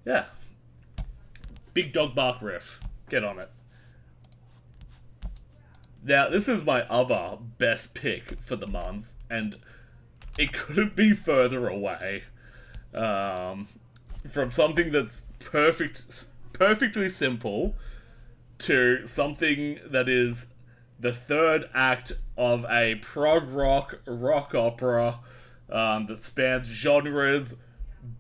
Yeah. Big dog bark riff. Get on it. Now, this is my other best pick for the month, and it couldn't be further away from something that's perfectly simple to something that is the third act of a prog rock opera that spans genres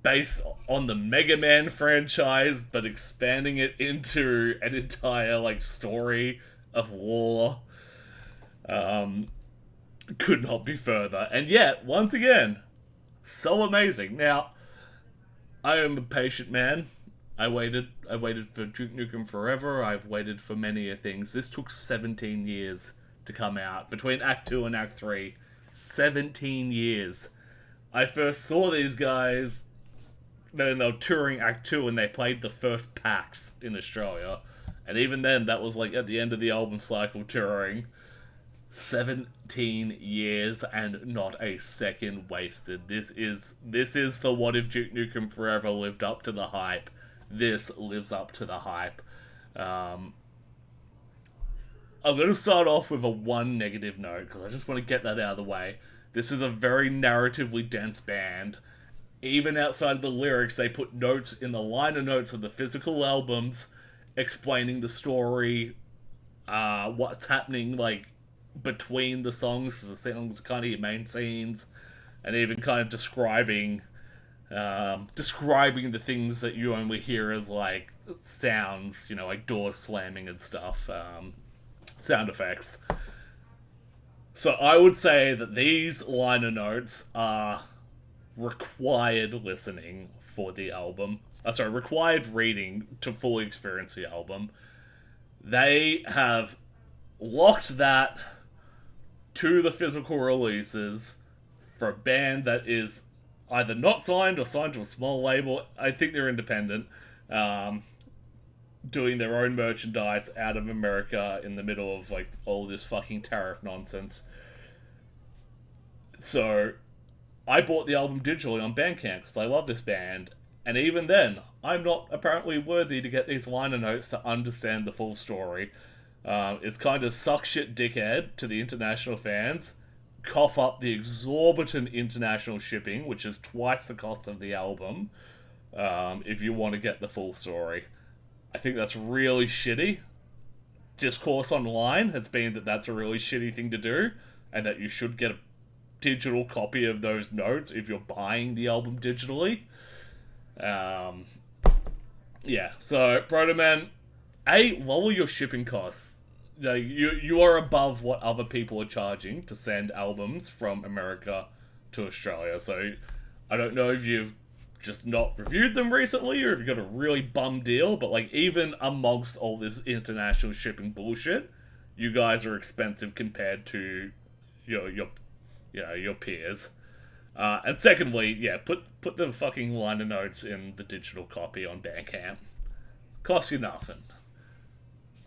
based on the Mega Man franchise, but expanding it into an entire story of lore. Could not be further, and yet once again, so amazing. Now, I am a patient man. I waited for Duke Nukem Forever. I've waited for many things. This took 17 years to come out. Between Act 2 and Act 3. 17 years. I first saw these guys when they were touring Act 2 and they played the first PAX in Australia. And even then, that was at the end of the album cycle touring. 17 years and not a second wasted. This is the What If Duke Nukem Forever lived up to the hype. This lives up to the hype. I'm going to start off with one negative note, because I just want to get that out of the way. This is a very narratively dense band. Even outside of the lyrics, they put notes in the liner notes of the physical albums, explaining the story, what's happening, between the songs. The songs are kind of your main scenes, and even kind of describing the things that you only hear as sounds, like doors slamming and stuff, sound effects. So I would say that these liner notes are required listening for the album. Required reading to fully experience the album. They have locked that to the physical releases for a band that is either not signed or signed to a small label. I think they're independent, doing their own merchandise out of America in the middle of all this fucking tariff nonsense. So I bought the album digitally on Bandcamp because I love this band, and even then, I'm not apparently worthy to get these liner notes to understand the full story. It's kind of suck shit dickhead to the international fans, cough up the exorbitant international shipping, which is twice the cost of the album, if you want to get the full story. I think that's really shitty. Discourse online has been that that's a really shitty thing to do, and that you should get a digital copy of those notes if you're buying the album digitally. Yeah, so Protomen, lower your shipping costs. You are above what other people are charging to send albums from America to Australia. So I don't know if you've just not reviewed them recently or if you've got a really bum deal, but even amongst all this international shipping bullshit, you guys are expensive compared to your peers. And secondly, put the fucking liner notes in the digital copy on Bandcamp. Costs you nothing.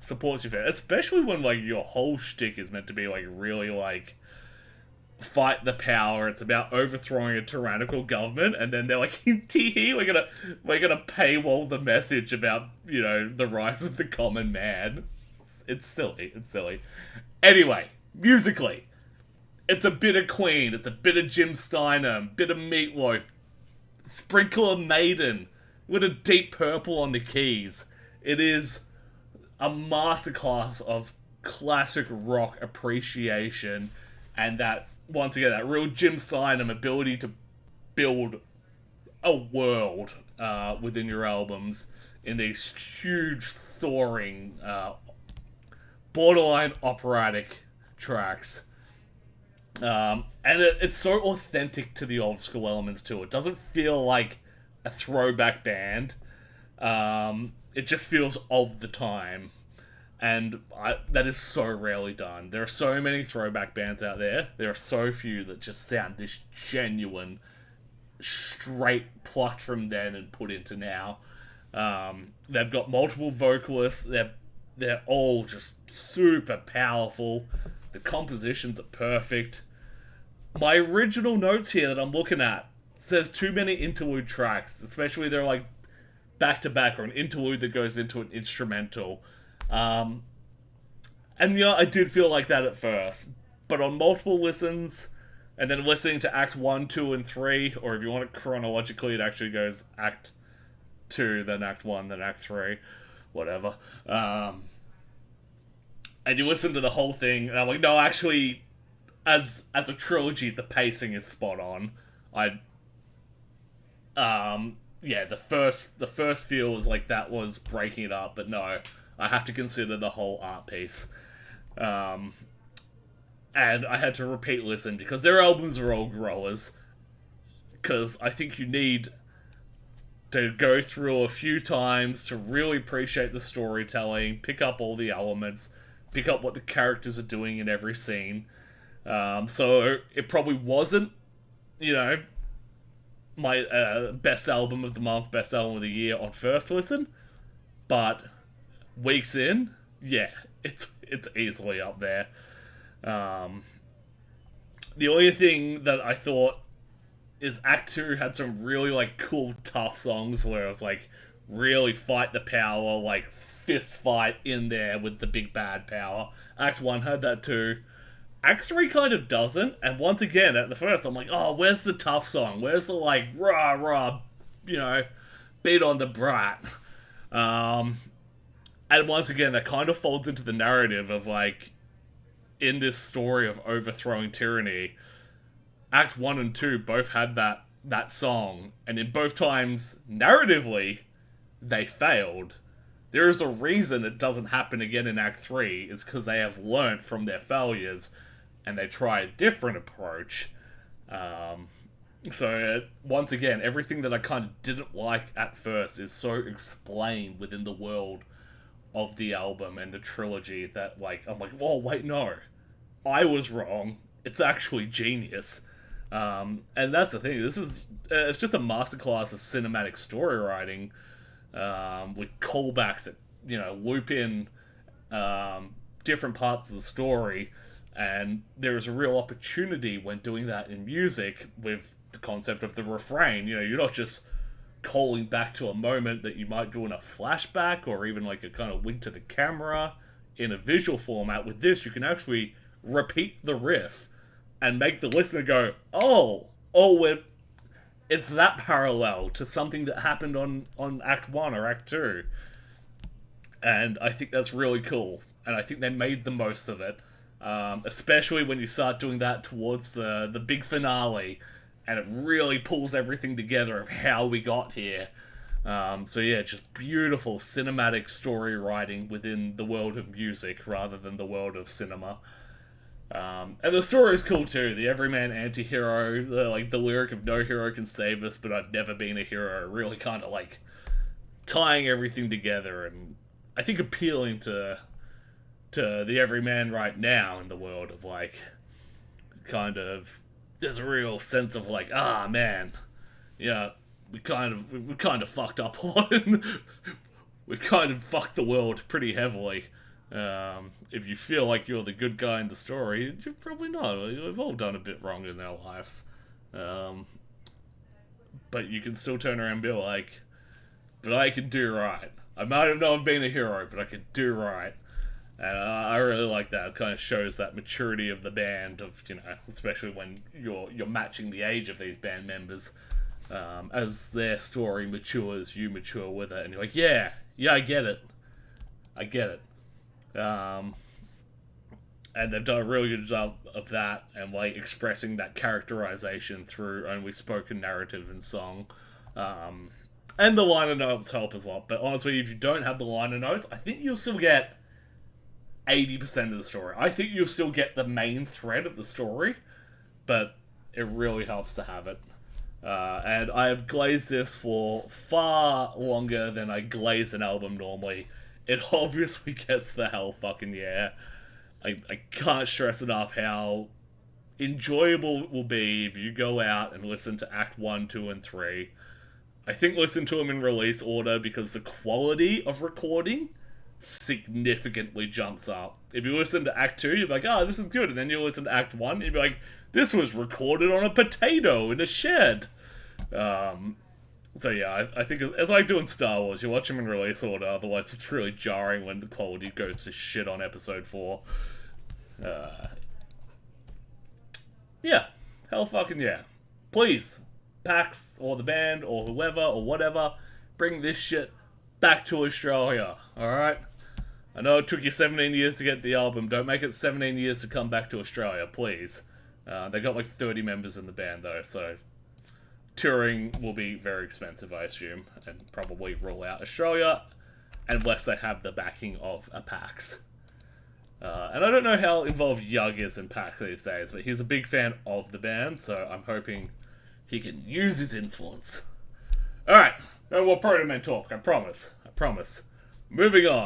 Supports your fan, especially when your whole shtick is meant to be really fight the power. It's about overthrowing a tyrannical government, and then they're tee we're gonna paywall the message about the rise of the common man. It's silly. Anyway, musically, it's a bit of Queen, it's a bit of Jim Steinman, bit of Meatloaf, sprinkle of Maiden with a Deep Purple on the keys. It is a masterclass of classic rock appreciation, and that, once again, that real Jim Steinman ability to build a world within your albums in these huge, soaring, borderline operatic tracks. And it's so authentic to the old school elements too. It doesn't feel like a throwback band. It just feels of the time. And that is so rarely done. There are so many throwback bands out there. There are so few that just sound this genuine, straight plucked from then and put into now. They've got multiple vocalists. They're all just super powerful. The compositions are perfect. My original notes here that I'm looking at says too many interlude tracks, especially they're back to back, or an interlude that goes into an instrumental. Um, and I did feel like that at first, but on multiple listens, and then listening to Act 1, 2, and 3, or if you want it chronologically, it actually goes Act 2, then Act 1, then Act 3, whatever. And you listen to the whole thing, and I'm like, no, actually, as a trilogy, the pacing is spot on. Yeah, the first feels like that was breaking it up, but no, I have to consider the whole art piece. And I had to repeat listen because their albums are all growers. Because I think you need to go through a few times to really appreciate the storytelling, pick up all the elements, pick up what the characters are doing in every scene. So it probably wasn't, my best album of the month, best album of the year on first listen, but weeks in, yeah, it's easily up there. The only thing that I thought is Act 2 had some really, cool, tough songs where it was, really fight the power, fist fight in there with the big bad power. Act 1 had that too. Act 3 kind of doesn't, and once again, at the first, I'm like, oh, where's the tough song? Where's the, rah, rah, beat on the brat? And once again, that kind of folds into the narrative of, in this story of overthrowing tyranny, Act 1 and 2 both had that song, and in both times, narratively, they failed. There is a reason it doesn't happen again in Act 3, it's because they have learnt from their failures, and they try a different approach. So, once again, everything that I kind of didn't like at first is so explained within the world of the album and the trilogy that, I'm like, oh, wait, no. I was wrong. It's actually genius. And that's the thing. This is... it's just a masterclass of cinematic story writing, with callbacks that, loop in different parts of the story, and there is a real opportunity when doing that in music with the concept of the refrain. You're not just calling back to a moment that you might do in a flashback, or even a kind of wink to the camera in a visual format. With this, you can actually repeat the riff and make the listener go, it's that parallel to something that happened on Act 1 or Act 2. And I think that's really cool. And I think they made the most of it. Especially when you start doing that towards the big finale. And it really pulls everything together of how we got here. So yeah, just beautiful cinematic story writing within the world of music rather than the world of cinema. And the story is cool too. The everyman anti-hero, the lyric of no hero can save us, but I've never been a hero, really kind of tying everything together, and I think appealing to the everyman right now in the world of kind of, there's a real sense of man, yeah, we kind of fucked up a lot. We've kind of fucked the world pretty heavily. If you feel like you're the good guy in the story, you're probably not. We've all done a bit wrong in our lives. But you can still turn around and be like, but I can do right. I might have not been a hero, but I can do right. And I really like that. It kind of shows that maturity of the band, of, especially when you're matching the age of these band members. As their story matures, you mature with it, and you're like, yeah, I get it. And they've done a really good job of that, and expressing that characterization through only spoken narrative and song. And the liner notes help as well. But honestly, if you don't have the liner notes, I think you'll still get 80% of the story. I think you'll still get the main thread of the story, but it really helps to have it. And I have glazed this for far longer than I glaze an album normally. It obviously gets the hell fucking yeah. I can't stress enough how enjoyable it will be if you go out and listen to Act 1, 2, and 3. I think listen to them in release order because the quality of recording significantly jumps up. If you listen to Act 2, you're like, this is good. And then you listen to Act 1, you'd be like, this was recorded on a potato in a shed. So yeah, I think it's like doing Star Wars. You watch them in release order, otherwise it's really jarring when the quality goes to shit on episode 4. Uh, yeah, hell fucking yeah. Please, PAX or the band or whoever or whatever, bring this shit back to Australia, alright? I know it took you 17 years to get the album. Don't make it 17 years to come back to Australia, please. They got like 30 members in the band though, so touring will be very expensive, I assume, and probably rule out Australia unless they have the backing of a PAX. And I don't know how involved Yug is in PAX these days, but he's a big fan of the band, so I'm hoping he can use his influence. Alright, no more Protomen talk, I promise. Moving on.